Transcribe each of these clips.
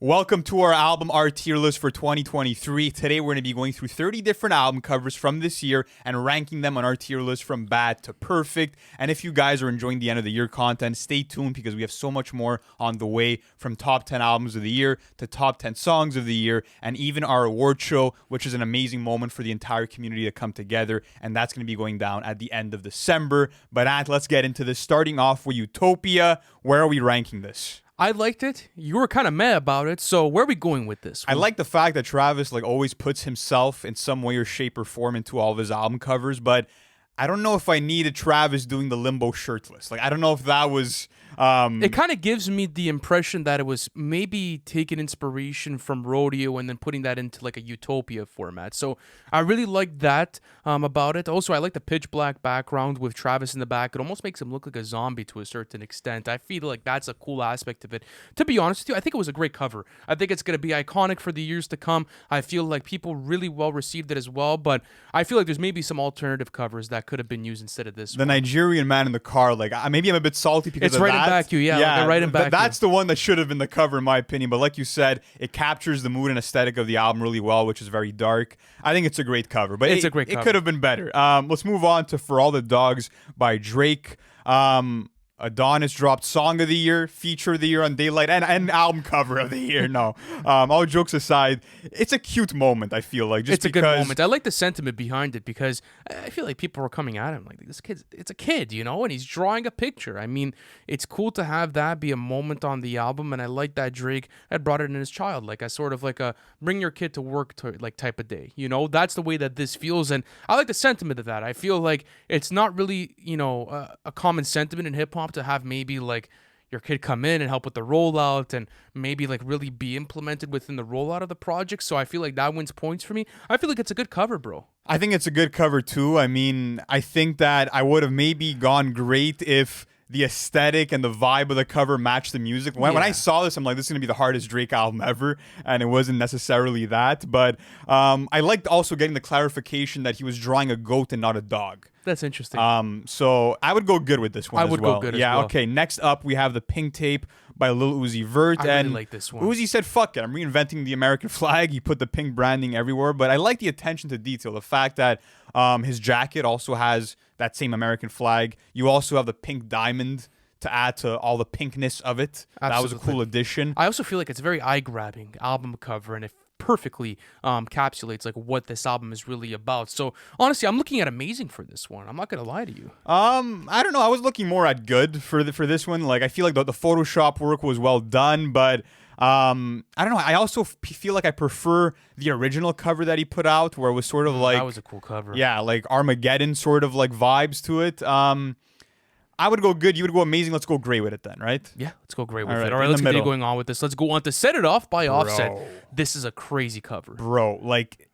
Welcome to our album art tier list for 2023. Today we're going to be going through 30 different album covers from this year and ranking them on our tier list from bad to perfect. And if you guys are enjoying the end of the year content, stay tuned because we have so much more on the way, from top 10 albums of the year to top 10 songs of the year, and even our award show, which is an amazing moment for the entire community to come together. And that's going to be going down at the end of December. But let's get into this. Starting off with Utopia. Where are we ranking this? I liked it. You were kind of mad about it. So where are we going with this? I like the fact that Travis always puts himself in some way or shape or form into all of his album covers, but I don't know if I needed Travis doing the limbo shirtless. I don't know if that was... It kind of gives me the impression that it was maybe taking inspiration from Rodeo and then putting that into a Utopia format. So I really like that about it. Also, I like the pitch black background with Travis in the back. It almost makes him look like a zombie to a certain extent. I feel like that's a cool aspect of it. To be honest with you, I think it was a great cover. I think it's going to be iconic for the years to come. I feel like people really well received it as well, but I feel like there's maybe some alternative covers that could have been used instead of this The one. Nigerian man in the car, maybe I'm a bit salty because It's of right that. back you, yeah, right in back. That's the one that should have been the cover, in my opinion. But like you said, it captures the mood and aesthetic of the album really well, which is very dark. I think it's a great cover, but It's a great cover. It could have been better. Let's move on to For All the Dogs by Drake. Adonis dropped Song of the Year, Feature of the Year on Daylight, and Album Cover of the Year. No, all jokes aside, it's a cute moment, I feel like. It's a good moment. I like the sentiment behind it because I feel like people were coming at him like, this kid's, it's a kid, and he's drawing a picture. I mean, it's cool to have that be a moment on the album, and I like that Drake had brought it in his child, like a bring your kid to work type of day. That's the way that this feels, and I like the sentiment of that. I feel like it's not really, a common sentiment in hip-hop to have maybe your kid come in and help with the rollout and maybe really be implemented within the rollout of the project. So I feel like that wins points for me. I feel like it's a good cover, bro. I think it's a good cover too. I mean, I think that I would have maybe gone great if the aesthetic and the vibe of the cover matched the music. When I saw this, I'm like, this is going to be the hardest Drake album ever, and it wasn't necessarily that. But I liked also getting the clarification that he was drawing a goat and not a dog. That's interesting. So I would go good with this one. I would go good as well. Yeah, okay. Next up, we have the Pink Tape by Lil Uzi Vert. I really like this one. Uzi said, fuck it, I'm reinventing the American flag. He put the pink branding everywhere, but I like the attention to detail. The fact that his jacket also has that same American flag. You also have the pink diamond to add to all the pinkness of it. Absolutely. That was a cool addition. I also feel like it's a very eye-grabbing album cover, and it perfectly encapsulates what this album is really about. So honestly, I'm looking at amazing for this one. I'm not gonna lie to you. I don't know. I was looking more at good for this one. I feel like the Photoshop work was well done, but I don't know. I also feel like I prefer the original cover that he put out, where it was sort of that was a cool cover. Yeah, Armageddon sort of vibes to it. I would go good. You would go amazing. Let's go great with it then, right? Yeah, let's go great with it. All right, let's continue going on with this. Let's go on to Set It Off by Offset. This is a crazy cover. Bro,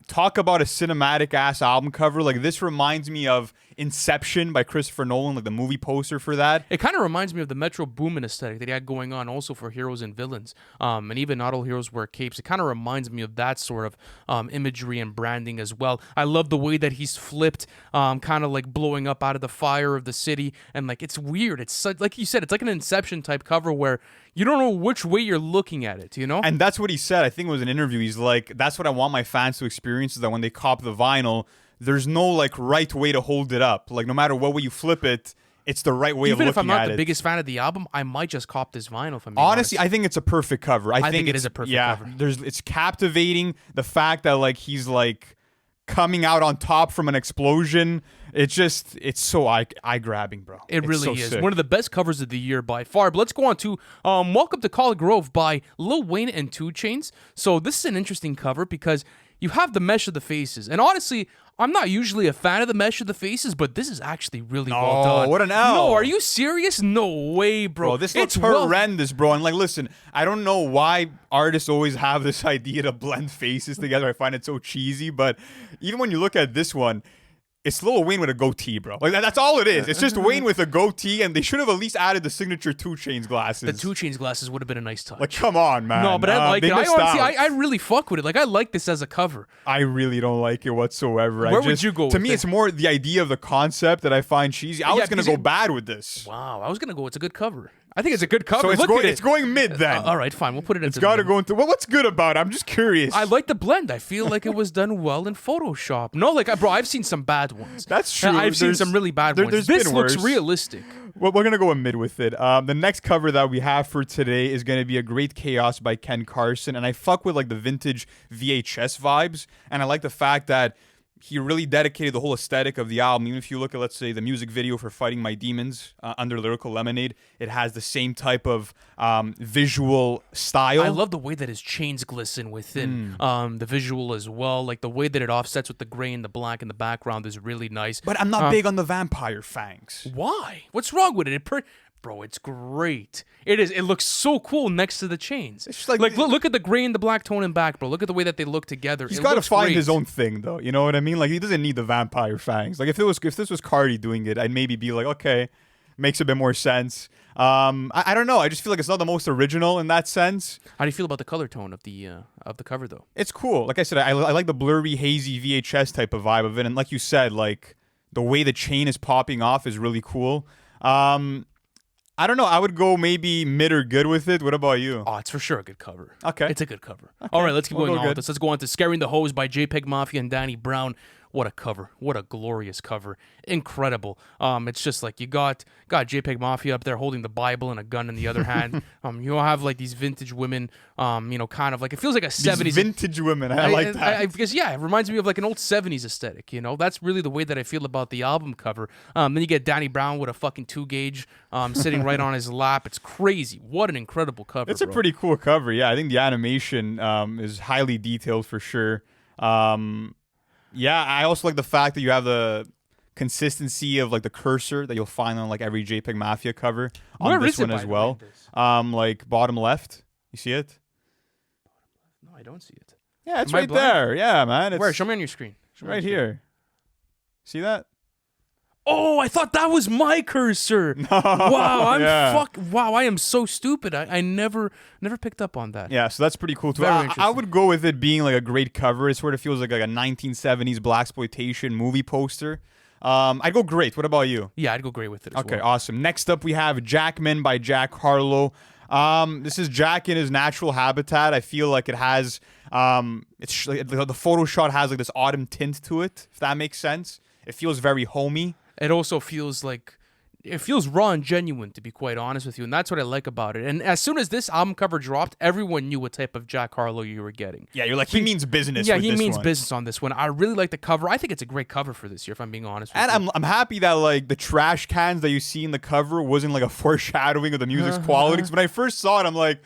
talk about a cinematic-ass album cover. This reminds me of Inception by Christopher Nolan, the movie poster for that. It kind of reminds me of the Metro Boomin aesthetic that he had going on also for Heroes and Villains. And even Not All Heroes Wear Capes. It kind of reminds me of that sort of imagery and branding as well. I love the way that he's flipped, kind of blowing up out of the fire of the city. And it's weird. It's like you said, it's like an Inception type cover where you don't know which way you're looking at it, And that's what he said. I think it was an interview. He's like, that's what I want my fans to experience, is that when they cop the vinyl, there's no right way to hold it up. No matter what way you flip it, it's the right way of looking at it. Even if I'm not the biggest fan of the album, I might just cop this vinyl. If I'm honestly, I think it's a perfect cover. I think it is a perfect cover. It's captivating. The fact that he's coming out on top from an explosion. It's so eye-grabbing, bro. It really is. Sick. One of the best covers of the year by far. But let's go on to Welcome to Collegrove by Lil Wayne and 2 Chainz. So this is an interesting cover because you have the mesh of the faces. And honestly, I'm not usually a fan of the mesh of the faces, but this is actually really well done. Oh, what an L. No, are you serious? No way, bro. This looks horrendous, bro. And listen, I don't know why artists always have this idea to blend faces together. I find it so cheesy, but even when you look at this one, it's Lil Wayne with a goatee, bro. That's all it is. It's just Wayne with a goatee, and they should have at least added the signature 2 Chainz glasses. The 2 Chainz glasses would have been a nice touch. Come on, man. No, but I like it. I really fuck with it. I like this as a cover. I really don't like it whatsoever. Where would you go? To me, it's more the idea of the concept that I find cheesy. I was going to go bad with this. Wow, I was going to go, it's a good cover. I think it's a good cover. So it's going mid then. All right, fine. We'll put it into It's got to the go into. Well, what's good about it? I'm just curious. I like the blend. I feel like it was done well in Photoshop. No, like, bro, I've seen some bad ones. That's true. I've seen some really bad ones. This looks realistic. Well, we're gonna go in mid with it. The next cover that we have for today is gonna be a Great Chaos by Ken Carson, and I fuck with like the vintage VHS vibes, and I like the fact that he really dedicated the whole aesthetic of the album. Even if you look at, let's say, the music video for Fighting My Demons under Lyrical Lemonade, it has the same type of visual style. I love the way that his chains glisten within the visual as well. Like the way that it offsets with the gray and the black in the background is really nice. But I'm not big on the vampire fangs. Why? What's wrong with it? Bro, it's great. It is. It looks so cool next to the chains. It's just like look at the gray and the black tone and back, bro. Look at the way that they look together. He's got to find his own thing, though. You know what I mean? Like, he doesn't need the vampire fangs. Like, if this was Cardi doing it, I'd maybe be like, okay, makes a bit more sense. I don't know. I just feel like it's not the most original in that sense. How do you feel about the color tone of the cover, though? It's cool. Like I said, I like the blurry, hazy VHS type of vibe of it, and like you said, like the way the chain is popping off is really cool. I don't know. I would go maybe mid or good with it. What about you? Oh, it's for sure a good cover. Okay. It's a good cover. Okay. All right, let's keep going on with this. Let's go on to Scaring the Hose by JPEG Mafia and Danny Brown. What a cover. What a glorious cover. Incredible. It's just like you got JPEG Mafia up there holding the Bible and a gun in the other hand. You have like these vintage women, kind of like, it feels like a 70s. These vintage women. I like that. Because, yeah, it reminds me of like an old 70s aesthetic, you know? That's really the way that I feel about the album cover. Then you get Danny Brown with a fucking 2-gauge sitting right on his lap. It's crazy. What an incredible cover, It's a pretty cool cover. Yeah, I think the animation is highly detailed for sure. Yeah, I also like the fact that you have the consistency of like the cursor that you'll find on like every JPEG Mafia cover on this one as well. Like bottom left, you see it? No, I don't see it. Yeah, it's right there. Yeah, man. It's Where? Show me on your screen. Right here. See that? Oh, I thought that was my cursor. Wow, wow, I am so stupid. I never picked up on that. Yeah, so that's pretty cool too. Very I interesting. would go with it being like a great cover. It sort of feels like a 1970s blaxploitation movie poster. I'd go great. What about you? Yeah, I'd go great with it as Okay, well. awesome. Next up, we have Jackman by Jack Harlow. This is Jack in his natural habitat. I feel like it has, it's the photo shot has like this autumn tint to it, if that makes sense. It feels very homey. It also feels like, it feels raw and genuine, to be quite honest with you, and that's what I like about it. And as soon as this album cover dropped, everyone knew what type of Jack Harlow you were getting. Yeah, you're like, he means business. Yeah, with he this means one. business on this one. I really like the cover. I think it's a great cover for this year, if I'm being honest with you. And I'm happy that like the trash cans that you see in the cover wasn't like a foreshadowing of the music's quality. 'Cause when I first saw it, I'm like,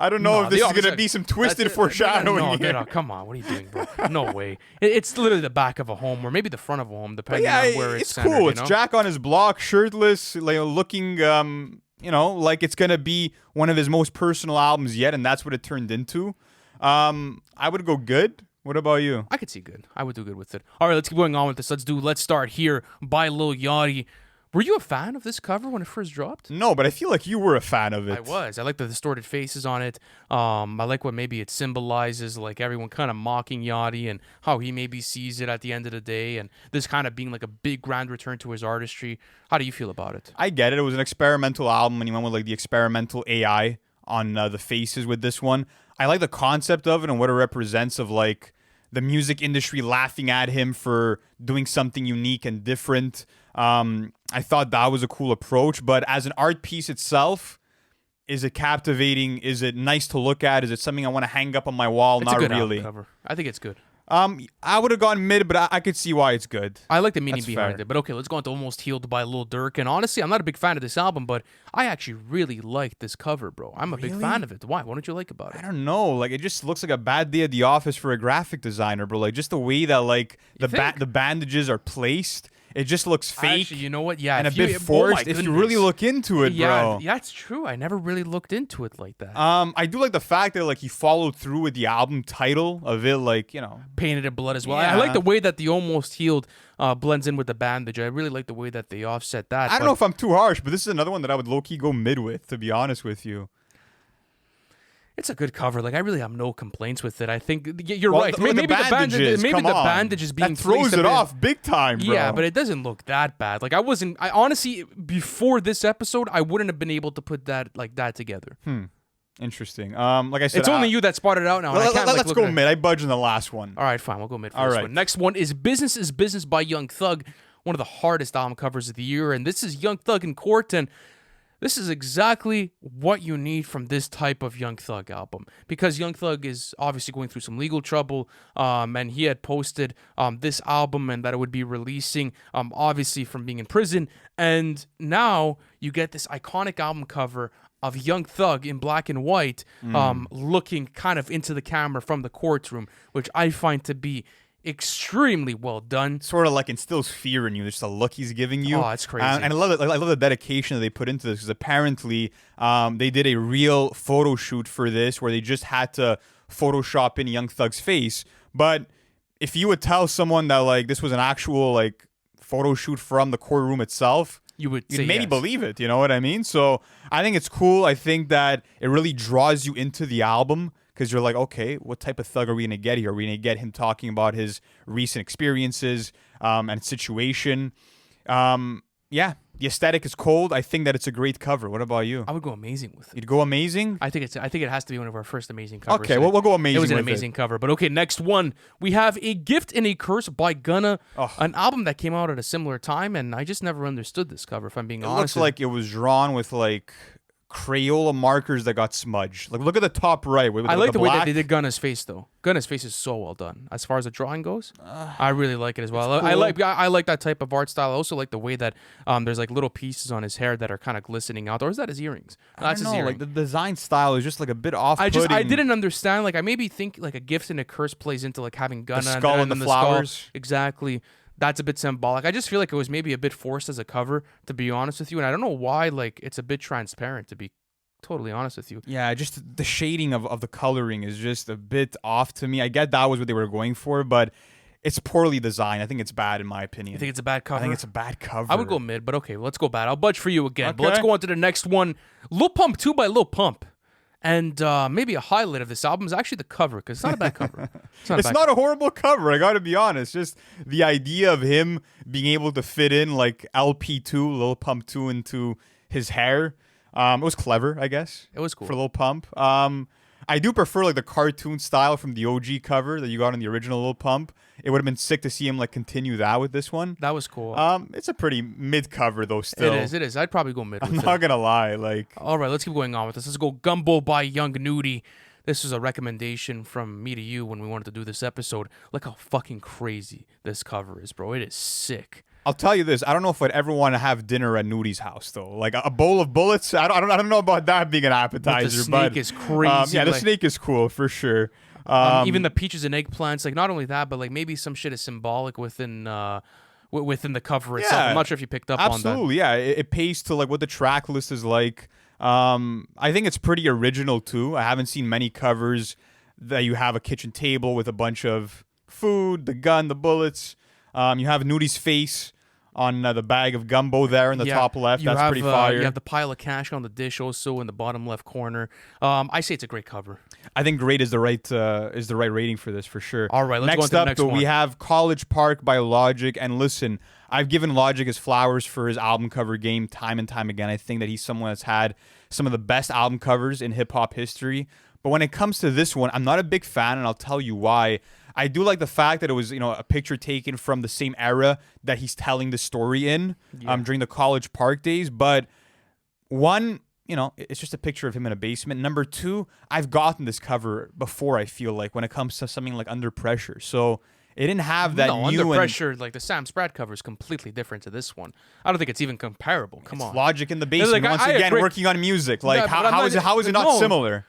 I don't know if this is going to be some twisted foreshadowing here. No, come on. What are you doing, bro? No way. It's literally the back of a home or maybe the front of a home, depending on where it's centered, cool. you It's know? Jack on his block, shirtless, like looking, like it's going to be one of his most personal albums yet, and that's what it turned into. I would go good. What about you? I could see good. I would do good with it. All right, let's keep going on with this. Let's start here by Lil Yachty. Were you a fan of this cover when it first dropped? No, but I feel like you were a fan of it. I was. I like the distorted faces on it. I like what maybe it symbolizes, like everyone kind of mocking Yachty and how he maybe sees it at the end of the day, and this kind of being like a big grand return to his artistry. How do you feel about it? I get it. It was an experimental album, and he went with like the experimental AI on the faces with this one. I like the concept of it and what it represents of like the music industry laughing at him for doing something unique and different. I thought that was a cool approach, but as an art piece itself, is it captivating? Is it nice to look at? Is it something I want to hang up on my wall? It's Not a good really. album cover. I think it's good. I would have gone mid, but I could see why it's good. I like the meaning That's behind fair. it. But okay, let's go on to Almost Healed by Lil Durk. And honestly, I'm not a big fan of this album, but I actually really like this cover, bro. I'm a big fan of it. Why? What don't you like about it? I don't know. Like, it just looks like a bad day at the office for a graphic designer, bro. Like, just the way that like the bandages are placed. It just looks fake. Actually, you know what? Yeah, and a bit forced. If you really look into it, bro. Yeah, that's true. I never really looked into it like that. I do like the fact that like he followed through with the album title of it, like, Painted in Blood as well. Yeah. I like the way that the Almost Healed blends in with the bandage. I really like the way that they offset that. I don't know if I'm too harsh, but this is another one that I would low-key go mid with, to be honest with you. It's a good cover. Like I really have no complaints with it. I think you're Well, right. look at Maybe the bandages. maybe Come the on. bandage is being that throws placed a it bit- off big time, bro. Yeah, but it doesn't look that bad. Like I honestly before this episode, I wouldn't have been able to put that together. Interesting. Like I said, It's only you that spotted it out now. And I can't, let's go mid. I budge in the last one. All right, fine. We'll go mid for All this right. one. Next one is Business by Young Thug, one of the hardest album covers of the year. And this is Young Thug in court. And this is exactly what you need from this type of Young Thug album. Because Young Thug is obviously going through some legal trouble. And he had posted this album and that it would be releasing, obviously, from being in prison. And now you get this iconic album cover of Young Thug in black and white, looking kind of into the camera from the courtroom, which I find to be extremely well done. Sort of like instills fear in you. Just the look he's giving you. Oh, it's crazy. And I love it. I love the dedication that they put into this because apparently they did a real photo shoot for this where they just had to Photoshop in Young Thug's face. But if you would tell someone that like this was an actual like photo shoot from the courtroom itself, You'd maybe yes. believe it, you know what I mean? So I think it's cool. I think that it really draws you into the album because you're like, okay, what type of thug are we going to get here? Are we going to get him talking about his recent experiences and situation? Yeah, the aesthetic is cold. I think that it's a great cover. What about you? I would go amazing with it. You'd go amazing? I think it has to be one of our first amazing covers. Okay, we'll go amazing. It was an with amazing cover. But okay, next one. We have A Gift and a Curse by Gunna, an album that came out at a similar time, and I just never understood this cover, if I'm being honest. It looks like it was drawn with like Crayola markers that got smudged. Like, look at the top right. I like the way that they did Gunna's face, though. Gunna's face is so well done. As far as the drawing goes, I really like it as well. Cool. I like that type of art style. I also like the way that there's like little pieces on his hair that are kind of glistening out. Or is that his earrings? That's his earring. Like the design style is just like a bit off. I didn't understand. Like I maybe think like a gift and a curse plays into like having Gunna the skull and the flowers. Skull. Exactly. That's a bit symbolic. I just feel like it was maybe a bit forced as a cover, to be honest with you. And I don't know why. Like it's a bit transparent, to be totally honest with you. Yeah, just the shading of the coloring is just a bit off to me. I get that was what they were going for, but it's poorly designed. I think it's bad in my opinion. You think it's a bad cover? I think it's a bad cover. I would go mid, but okay, let's go bad. I'll budge for you again. Okay. But let's go on to the next one. Lil Pump 2 by Lil Pump. And maybe a highlight of this album is actually the cover, because it's not a bad cover. It's not a horrible cover, I gotta be honest. Just the idea of him being able to fit in like LP2, Lil Pump 2 into his hair. It was clever, I guess. It was cool. For Lil Pump. I do prefer like the cartoon style from the OG cover that you got in the original Lil Pump. It would have been sick to see him like continue that with this one. That was cool. It's a pretty mid cover though still. It is. I'd probably go mid with I'm not gonna lie. Like, all right, let's keep going on with this. Let's go Gumbo by Young Nudie. This was a recommendation from me to you when we wanted to do this episode. Look how fucking crazy this cover is, bro. It is sick. I'll tell you this. I don't know if I'd ever want to have dinner at Nudie's house though. Like a bowl of bullets. I don't know about that being an appetizer. But the snake is crazy. Yeah, the snake is cool for sure. Even the peaches and eggplants. Like not only that, but like maybe some shit is symbolic within the cover itself. I'm not sure if you picked up on that. Absolutely, yeah. It pays to like what the track list is like. I think it's pretty original too. I haven't seen many covers that you have a kitchen table with a bunch of food, the gun, the bullets. You have Nudie's face on the bag of gumbo there in the top left. That's pretty fire. You have the pile of cash on the dish also in the bottom left corner. I say it's a great cover. I think great is the right rating for this for sure. All right, let's go on to the next one. We have College Park by Logic. And listen, I've given Logic his flowers for his album cover game time and time again. I think that he's someone that's had some of the best album covers in hip-hop history. But when it comes to this one, I'm not a big fan, and I'll tell you why. I do like the fact that it was, a picture taken from the same era that he's telling the story in during the College Park days. But one, it's just a picture of him in a basement. Number two, I've gotten this cover before, I feel like, when it comes to something like Under Pressure. So it didn't have that new Under Pressure, like the Sam Spratt cover is completely different to this one. I don't think it's even comparable. Come on. Logic in the basement, once again, working on music. Like, how is it not similar?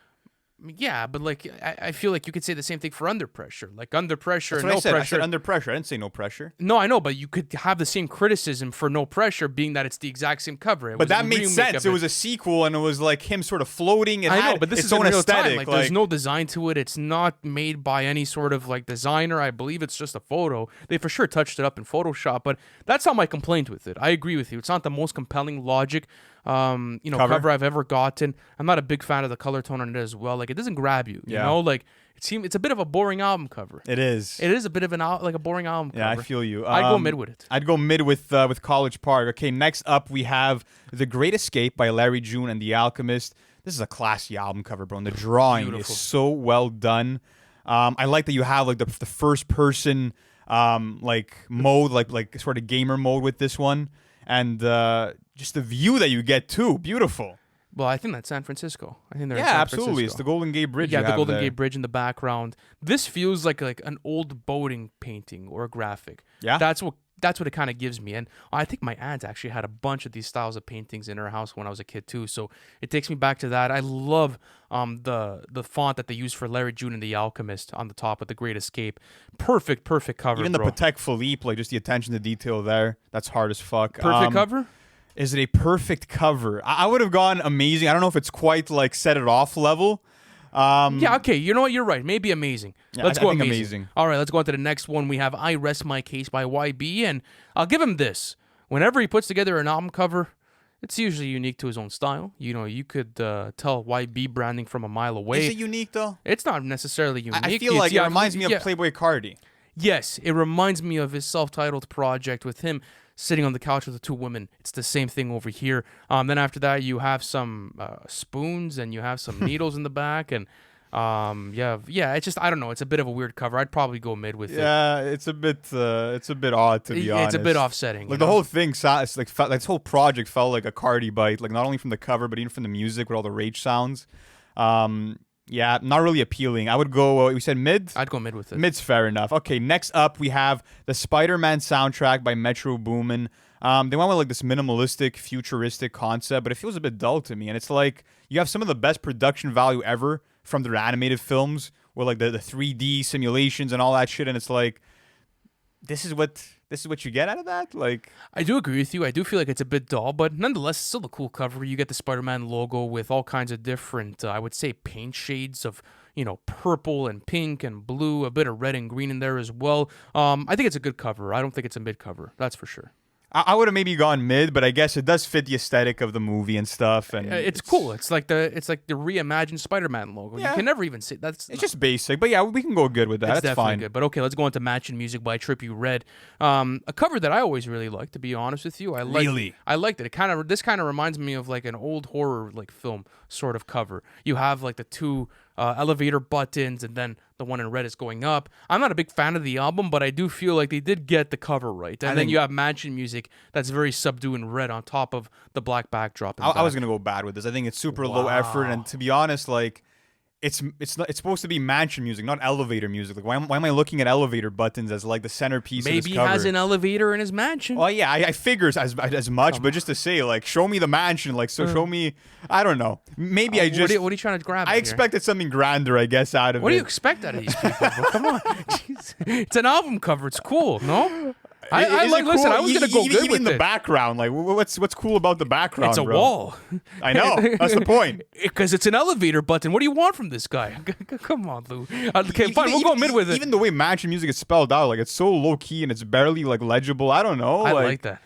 Yeah, but like I feel like you could say the same thing for Under Pressure. Like Under Pressure That's and what No I said. Pressure. I said Under Pressure. I didn't say No Pressure. No, I know, but you could have the same criticism for No Pressure, being that it's the exact same cover. But that made sense. It was a sequel, and it was like him sort of floating. It I know, had but this its is in own real aesthetic. time. Like, there's no design to it. It's not made by any sort of like designer. I believe it's just a photo. They for sure touched it up in Photoshop, but that's not my complaint with it. I agree with you. It's not the most compelling Logic cover I've ever gotten. I'm not a big fan of the color tone on it as well. Like, it doesn't grab you. You know, like it's a bit of a boring album cover. It is. It is a bit of a boring album cover. Yeah, I feel you. I'd go mid with it. I'd go mid with College Park. Okay, next up we have The Great Escape by Larry June and The Alchemist. This is a classy album cover, bro. And the drawing is so well done. I like that you have like the first person like mode, like sort of gamer mode with this one, and just the view that you get too. Beautiful. Well, I think that's San Francisco. I think they're in San absolutely. Francisco. It's the Golden Gate Bridge. Yeah, the Golden Gate Bridge in the background. This feels like an old boating painting or a graphic. Yeah, that's what it kind of gives me. And I think my aunt actually had a bunch of these styles of paintings in her house when I was a kid too. So it takes me back to that. I love the font that they use for Larry June and The Alchemist on the top with The Great Escape. Perfect cover. Even the Patek Philippe, like just the attention to detail there. That's hard as fuck. Perfect cover. Is it a perfect cover? I would have gone amazing. I don't know if it's quite like set it off level. Yeah, okay. You know what? You're right. Maybe amazing. Yeah, Let's go I think amazing. All right, let's go on to the next one. We have I Rest My Case by YB, and I'll give him this. Whenever he puts together an album cover, it's usually unique to his own style. You know, you could tell YB branding from a mile away. Is it unique, though? It's not necessarily unique. I feel like it reminds me of Playboy Cardi. Yes, it reminds me of his self-titled project with him sitting on the couch with the two women. It's the same thing over here. Then after that, you have some spoons and you have some needles in the back, and it's just, I don't know. It's a bit of a weird cover. I'd probably go mid with it. Yeah, it's a bit odd, to be honest. It's a bit offsetting. Like the whole thing, it's like this whole project felt like a Cardi bite. Like not only from the cover, but even from the music with all the rage sounds. Yeah, not really appealing. I would go, we said mid? I'd go mid with it. Mid's fair enough. Okay, next up we have the Spider-Man soundtrack by Metro Boomin. They went with like this minimalistic, futuristic concept, but it feels a bit dull to me. And it's like you have some of the best production value ever from their animated films with like the 3D simulations and all that shit, and it's like this is what you get out of that? Like, I do agree with you. I do feel like it's a bit dull, but nonetheless, it's still a cool cover. You get the Spider-Man logo with all kinds of different, I would say, paint shades of, purple and pink and blue, a bit of red and green in there as well. I think it's a good cover. I don't think it's a mid cover. That's for sure. I would have maybe gone mid, but I guess it does fit the aesthetic of the movie and stuff. And it's cool. It's like the reimagined Spider-Man logo. Yeah. You can never even see that's. It's just basic, but yeah, we can go good with that. That's definitely fine. Good. But okay, let's go on to Match and Music by Trippie Redd. A cover that I always really liked, to be honest with you. I liked it. This kind of reminds me of like an old horror like film sort of cover. You have like the two elevator buttons, and then the one in red is going up. I'm not a big fan of the album, but I do feel like they did get the cover right. And then you have Mansion Music that's very subdued and red on top of the black backdrop. I was gonna go bad with this. I think it's super low effort, and to be honest, like it's supposed to be mansion music, not elevator music. Like why am I looking at elevator buttons as like the centerpiece of this cover? Maybe he has an elevator in his mansion. Well, yeah, I figure as much, but just to say, like, show me the mansion, like, so show me. I don't know. Maybe what are you trying to grab? I expected something grander, I guess, out of it. What do you expect out of these people? Bro? Come on, jeez. It's an album cover. It's cool, no? I like. Cool? Listen, I was gonna go good even with the background. Like, what's cool about the background? It's a bro? wall. I know. That's the point. Because it's an elevator button. What do you want from this guy? Come on, Lou. Okay, fine. We'll go mid with it. Even the way mansion music is spelled out, like it's so low key and it's barely like legible. I don't know. I like that.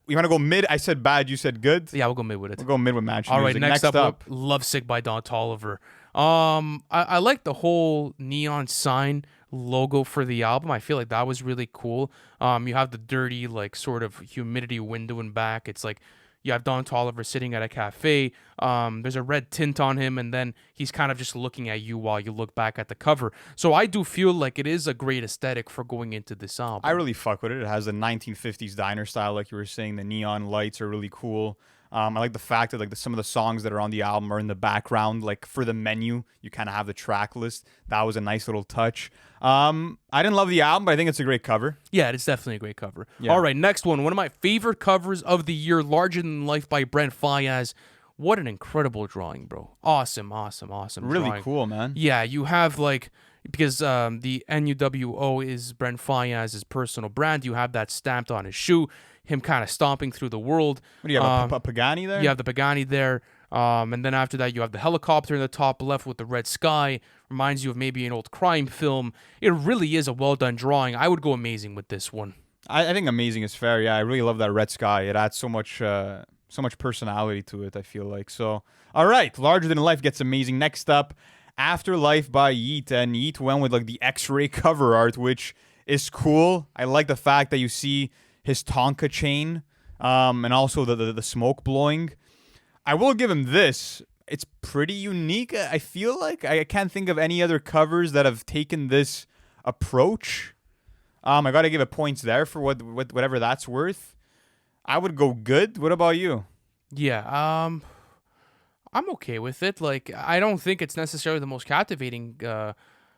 You want to go mid? I said bad. You said good. Yeah, we'll go mid with it. We'll go mid with mansion music. All right, next up, Love Sick by Don Toliver. I like the whole neon sign logo for the album. I feel like that was really cool. You have the dirty, like, sort of humidity window in back. It's like you have Don Toliver sitting at a cafe. There's a red tint on him, and then he's kind of just looking at you while you look back at the cover. So I do feel like it is a great aesthetic for going into this album. I really fuck with it. It has the 1950s diner style, like you were saying. The neon lights are really cool. I like the fact that like some of the songs that are on the album are in the background. Like for the menu, you kind of have the track list. That was a nice little touch. I didn't love the album, but I think it's a great cover. Yeah, it's definitely a great cover. Yeah. All right, next one. One of my favorite covers of the year, Larger Than Life by Brent Faiyaz. What an incredible drawing, bro. Awesome Really drawing. cool, man. Yeah, you have like, because the NUWO is Brent Faiyaz's personal brand, you have that stamped on his shoe, him kind of stomping through the world. What do you have, a Pagani there? You have the Pagani there. And then after that, you have the helicopter in the top left with the red sky. Reminds you of maybe an old crime film. It really is a well-done drawing. I would go amazing with this one. I think amazing is fair. Yeah, I really love that red sky. It adds so much so much personality to it, I feel like. So, all right, Larger Than Life gets amazing. Next up, Afterlyfe by Yeet, and Yeet went with like the X-ray cover art, which is cool. I like the fact that you see his Tonka chain, and also the smoke blowing. I will give him this. It's pretty unique. I feel like I can't think of any other covers that have taken this approach. I gotta give it points there for whatever that's worth. I would go good. What about you? Yeah, I'm okay with it. Like, I don't think it's necessarily the most captivating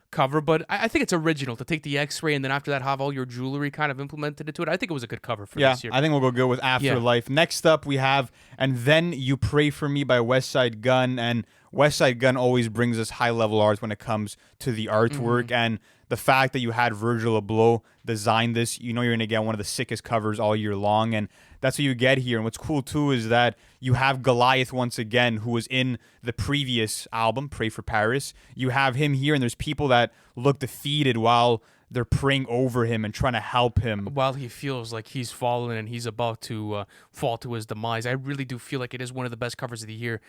cover, but I think it's original to take the X-ray and then after that have all your jewelry kind of implemented into it. I think it was a good cover for this year. I think we'll go good with Afterlyfe. Next up, we have And Then You Pray For Me by West Side Gun, and West Side Gun always brings us high-level art when it comes to the artwork, and the fact that you had Virgil Abloh design this, you know you're going to get one of the sickest covers all year long, and that's what you get here. And what's cool, too, is that you have Goliath once again, who was in the previous album, Pray for Paris. You have him here, and there's people that look defeated while they're praying over him and trying to help him. While he feels like he's fallen and he's about to fall to his demise. I really do feel like it is one of the best covers of the year.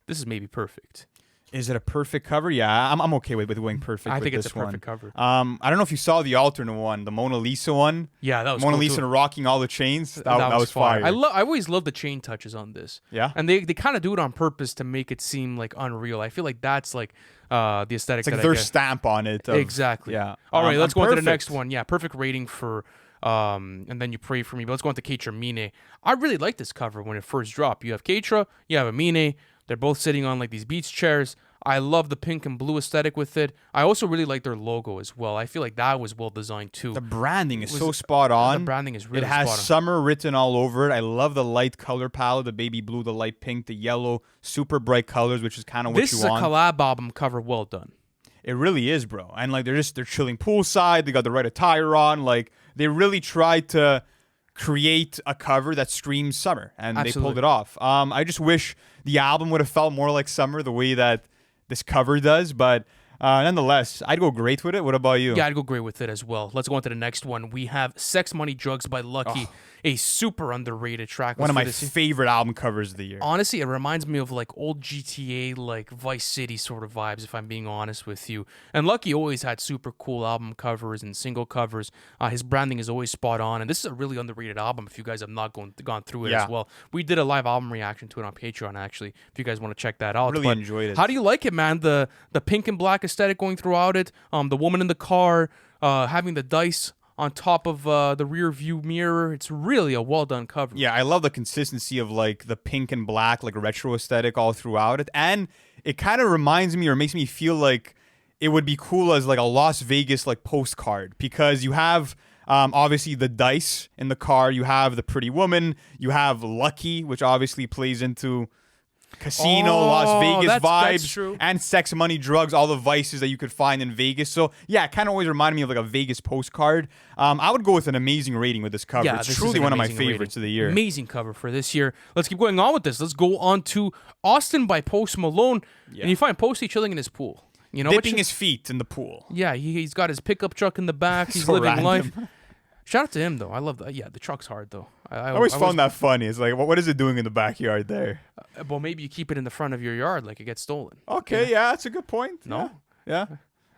This is maybe perfect. Is it a perfect cover? Yeah, I'm okay with going perfect. I think it's a perfect cover. I don't know if you saw the alternate one, the Mona Lisa one. Yeah, that was Mona cool Lisa too. Rocking all the chains. That was fire. I always love the chain touches on this. Yeah, and they kind of do it on purpose to make it seem like unreal. I feel like that's like the aesthetic. It's like their stamp on it. Exactly. Yeah. All right, let's go on to the next one. Yeah, perfect rating for. And Then You Pray For Me. But let's go on to KAYTRAMINE. I really liked this cover when it first dropped. You have Kaytra, you have Amine. They're both sitting on like these beach chairs. I love the pink and blue aesthetic with it. I also really like their logo as well. I feel like that was well designed too. The branding is so spot on. The branding is really spot on. It has spot on. summer written all over it. I love the light color palette, the baby blue, the light pink, the yellow, super bright colors, which is kind of what you want. This is a collab album cover well done. It really is, bro. And like they're chilling poolside. They got the right attire on. Like they really tried to create a cover that screams summer, and they pulled it off. I just wish the album would have felt more like summer the way that this cover does, but nonetheless, I'd go great with it. What about you? Yeah, I'd go great with it as well. Let's go on to the next one. We have Sex, Money, Drugs by Lucky, a super underrated track. One of my favorite album covers of the year. Honestly, it reminds me of like old GTA, like Vice City sort of vibes, if I'm being honest with you. And Lucky always had super cool album covers and single covers. His branding is always spot on. And this is a really underrated album if you guys have not gone through it as well. We did a live album reaction to it on Patreon, actually, if you guys want to check that out. Really enjoyed it. How do you like it, man? The pink and black aesthetic going throughout it. The woman in the car, having the dice on top of the rear view mirror. It's really a well done cover. Yeah, I love the consistency of like the pink and black, like retro aesthetic all throughout it. And it kind of reminds me or makes me feel like it would be cool as like a Las Vegas like postcard, because you have obviously the dice in the car, you have the pretty woman, you have Lucky, which obviously plays into casino, Las Vegas vibes, and sex, money, drugs, all the vices that you could find in Vegas. So yeah, it kind of always reminded me of like a Vegas postcard. I would go with an amazing rating with this cover. Yeah, it's truly one of my favorites of the year. Amazing cover for this year. Let's keep going on with this. Let's go on to Austin by Post Malone. And you find Posty chilling in his pool. You know, dipping his feet in the pool. Yeah, he's got his pickup truck in the back. He's so living random. life. Shout out to him, though. I love that. Yeah, the truck's hard, though. I always found that funny. It's like, what is it doing in the backyard there? Well, maybe you keep it in the front of your yard, like it gets stolen. Okay, yeah, that's a good point. No? Yeah.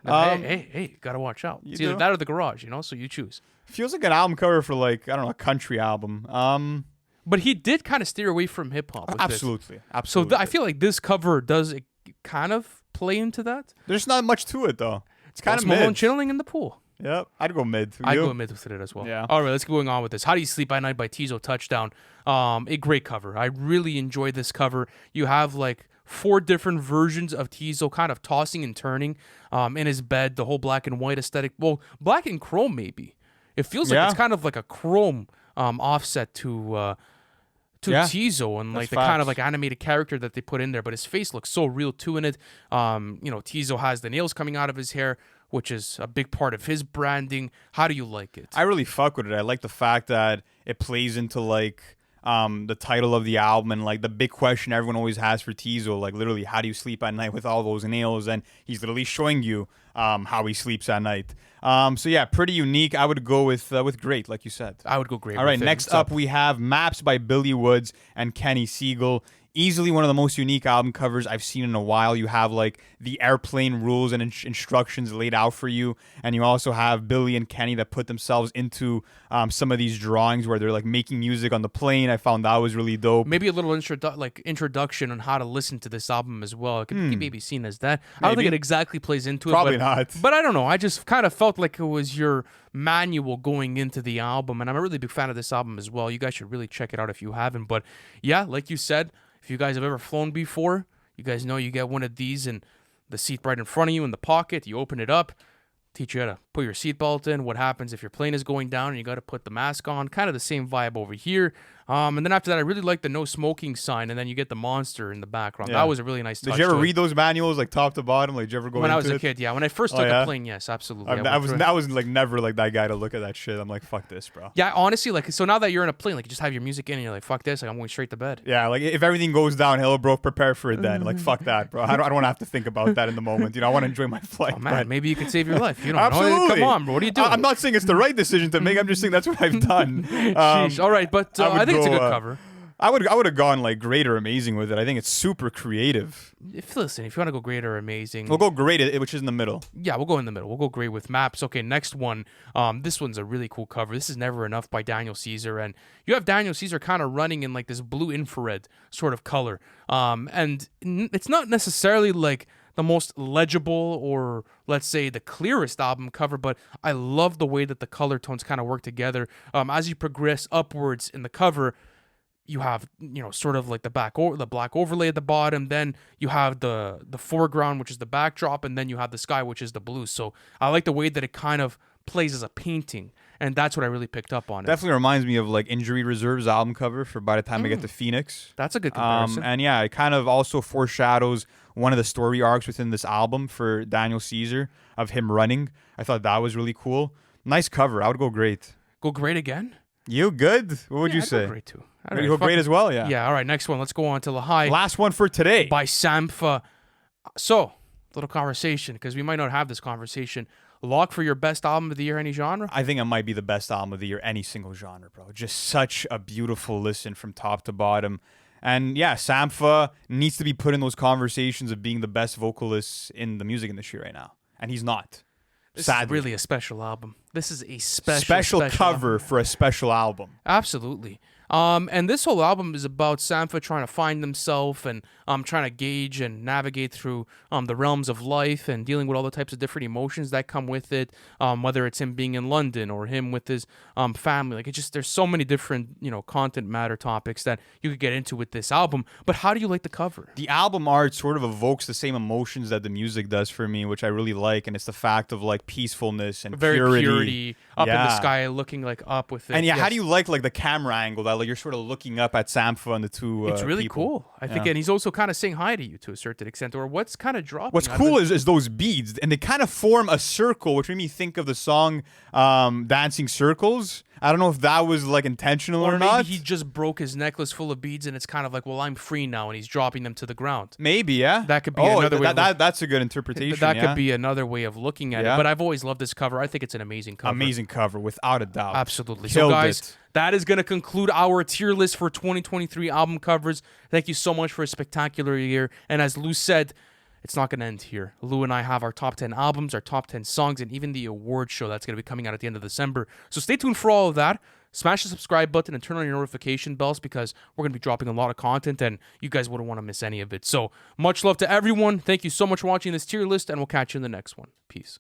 Hey, gotta watch out. It's either that or the garage, so you choose. Feels like an album cover for like, I don't know, a country album. But he did kind of steer away from hip-hop. Absolutely. So I feel like this cover does kind of play into that. There's not much to it, though. It's kind of mid. Malone chilling in the pool. Yep, I'd go mid. I'd go mid with it as well. Yeah. All right, let's keep going on with this. How Do You Sleep at Night by Tizo Touchdown. A great cover. I really enjoy this cover. You have like 4 different versions of Tizo kind of tossing and turning in his bed, the whole black and white aesthetic. Well, black and chrome maybe. It feels like it's kind of like a chrome offset to Tizo and like the kind of like animated character that they put in there, but his face looks so real too in it. Tizo has the nails coming out of his hair, which is a big part of his branding. How do you like it? I really fuck with it. I like the fact that it plays into like the title of the album, and like the big question everyone always has for Tizo, like literally, how do you sleep at night with all those nails? And he's literally showing you how he sleeps at night. So yeah, pretty unique. I would go with great, like you said. I would go great. All right, next up we have Maps by Billy Woods and Kenny Siegel. Easily one of the most unique album covers I've seen in a while. You have like the airplane rules and instructions laid out for you, and you also have Billy and Kenny that put themselves into some of these drawings where they're like making music on the plane. I found that was really dope. Maybe a little introduction on how to listen to this album as well. It could be maybe seen as that. I don't think it exactly plays into it. Probably not. But I don't know. I just kind of felt like it was your manual going into the album, and I'm a really big fan of this album as well. You guys should really check it out if you haven't. But yeah, like you said, if you guys have ever flown before, you guys know you get one of these and the seat right in front of you in the pocket. You open it up, teach you how to put your seatbelt in, what happens if your plane is going down and you got to put the mask on. Kind of the same vibe over here. And then after that, I really like the no smoking sign, and then you get the monster in the background. Yeah. That was a really nice touch. Did you ever read those manuals like top to bottom? Like, did you ever go when into I was a it? kid? Yeah, when I first took a plane, yes, absolutely. I was like never like that guy to look at that shit. I'm like, fuck this, bro. Yeah, honestly, like, so now that you're in a plane, like, you just have your music in and you're like, fuck this, like, I'm going straight to bed. Yeah, like if everything goes downhill, bro, prepare for it then. Like, fuck that, bro. I don't want to have to think about that in the moment. You know, I want to enjoy my flight. Oh, man, maybe you could save your life. You don't Absolutely. know. Come on, bro. What are you doing? I'm not saying it's the right decision to make. I'm just saying that's what I've done. Sheesh. All right, but I think it's a good cover. I would have gone like great or amazing with it. I think it's super creative. If you want to go great or amazing, We'll go great, which is in the middle. Yeah, we'll go in the middle. We'll go great with Maps. Okay, next one. This one's a really cool cover. This is Never Enough by Daniel Caesar, and you have Daniel Caesar kind of running in like this blue infrared sort of color. And it's not necessarily like the most legible or, let's say, the clearest album cover, but I love the way that the color tones kind of work together. As you progress upwards in the cover, you have, sort of like the black overlay at the bottom. Then you have the foreground, which is the backdrop, and then you have the sky, which is the blue. So I like the way that it kind of plays as a painting, and that's what I really picked up on. Definitely reminds me of like Injury Reserve's album cover for By the Time I Get to Phoenix. That's a good comparison. And yeah, it kind of also foreshadows one of the story arcs within this album for Daniel Caesar of him running. I thought that was really cool. Nice cover. I would go great. Go great again? You good? What would you I'd say? Go great too. You go great as well, yeah. Yeah, all right, next one. Let's go on to Lahai. Last one for today. By Sampha. So, little conversation, because we might not have this conversation. Lock for your best album of the year, any genre? I think it might be the best album of the year, any single genre, bro. Just such a beautiful listen from top to bottom. And yeah, Sampha needs to be put in those conversations of being the best vocalist in the music industry right now. And he's not. This Sadly. is really a special album. This is a special cover album. for a special album. Absolutely. And this whole album is about Sampha trying to find himself and trying to gauge and navigate through the realms of life and dealing with all the types of different emotions that come with it, whether it's him being in London or him with his family. Like, there's so many different, content matter topics that you could get into with this album. But how do you like the cover? The album art sort of evokes the same emotions that the music does for me, which I really like, and it's the fact of like peacefulness and very purity up in the sky, looking like up with it. And yeah, how do you like the camera angle that like you're sort of looking up at Sampha and the two it's really people. Cool. I think, and he's also kind of saying hi to you to a certain extent, or what's kind of dropping. What's cool is those beads, and they kind of form a circle, which made me think of the song Dancing Circles. I don't know if that was like intentional or not. Maybe he just broke his necklace full of beads, and it's kind of like, well, I'm free now, and he's dropping them to the ground. Maybe, yeah. That could be another way. That's a good interpretation. That could be another way of looking at it. But I've always loved this cover. I think it's an amazing cover. Amazing cover, without a doubt. Absolutely. Killed so, guys, it. That is going to conclude our tier list for 2023 album covers. Thank you so much for a spectacular year. And as Lou said, it's not going to end here. Lou and I have our top 10 albums, our top 10 songs, and even the award show that's going to be coming out at the end of December. So stay tuned for all of that. Smash the subscribe button and turn on your notification bells, because we're going to be dropping a lot of content and you guys wouldn't want to miss any of it. So much love to everyone. Thank you so much for watching this tier list, and we'll catch you in the next one. Peace.